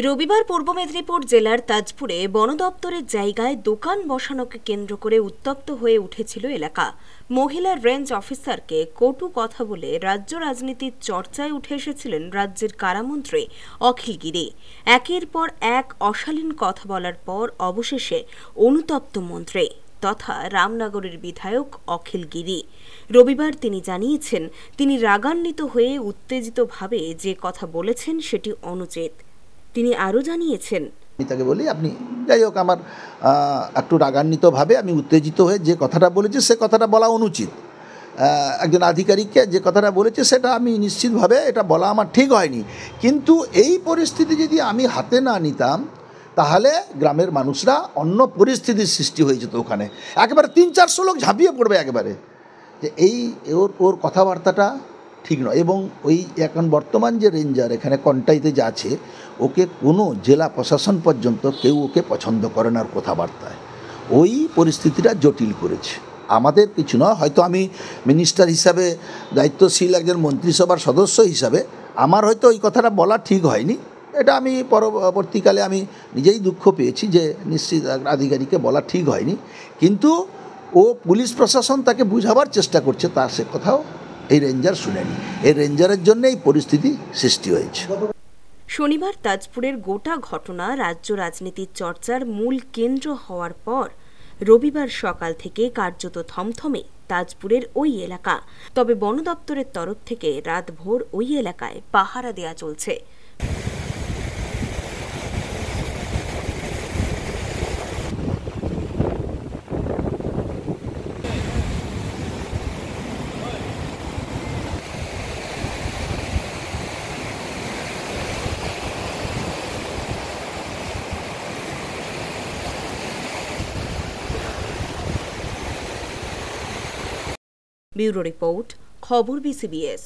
রবিবার পূর্ব মেদিনীপুর জেলার তাজপুরে বন দপ্তরের জায়গায় দোকান বসানোকে কেন্দ্র করে উত্তপ্ত হয়ে উঠেছিল এলাকা। মহিলা রেঞ্জ অফিসারকে কটু কথা বলে রাজ্য রাজনীতির চর্চায় উঠে এসেছিলেন রাজ্যের কারামন্ত্রী অখিল গিরি। একের পর এক অশালীন কথা বলার পর অবশেষে অনুতপ্ত মন্ত্রী তথা রামনগরের বিধায়ক অখিল গিরি। রবিবার তিনি জানিয়েছেন, তিনি রাগান্বিত হয়ে উত্তেজিতভাবে যে কথা বলেছেন সেটি অনুচিত। তিনি আরও জানিয়েছেন, আমি তাকে বলি, আপনি যাই হোক, আমার একটু রাগান্বিতভাবে আমি উত্তেজিত হয়ে যে কথাটা বলেছি সে কথাটা বলা অনুচিত। একজন আধিকারিককে যে কথাটা বলেছে সেটা আমি নিশ্চিতভাবে এটা বলা আমার ঠিক হয়নি। কিন্তু এই পরিস্থিতি যদি আমি হাতে না নিতাম তাহলে গ্রামের মানুষরা অন্য পরিস্থিতির সৃষ্টি হয়ে যেত। ওখানে একেবারে 300-400 লোক ঝাঁপিয়ে পড়বে একেবারে, যে ওর কথাবার্তাটা ঠিক নয়। এবং ওই এখন বর্তমান যে রেঞ্জার এখানে কন্টাইতে যে আছে, ওকে কোনো জেলা প্রশাসন পর্যন্ত কেউ ওকে পছন্দ করে না। ওর কথাবার্তায় ওই পরিস্থিতিটা জটিল করেছে। আমাদের কিছু নয়, হয়তো আমি মিনিস্টার হিসাবে দায়িত্বশীল একজন মন্ত্রিসভার সদস্য হিসাবে আমার হয়তো ওই কথাটা বলা ঠিক হয়নি। এটা আমি পরবর্তীকালে আমি নিজেই দুঃখ পেয়েছি যে নিশ্চিত আধিকারিককে বলা ঠিক হয়নি। কিন্তু ও পুলিশ প্রশাসন তাকে বুঝাবার চেষ্টা করছে, তা সে কথাও এই রেঞ্জার শুনেনি। এই রেঞ্জারের জন্য এই পরিস্থিতি সৃষ্টি হয়েছে। শনিবার তাজপুরের গোটা ঘটনা রাজ্য রাজনীতির চর্চার মূল কেন্দ্র হওয়ার পর রবিবার সকাল থেকে কার্যত থমথমে তাজপুরের ওই এলাকা। তবে বন দপ্তরের তরফ থেকে রাতভর ওই এলাকায় পাহারা দেয়া চলছে। ব্যুরো রিপোর্ট, খবর BCBS।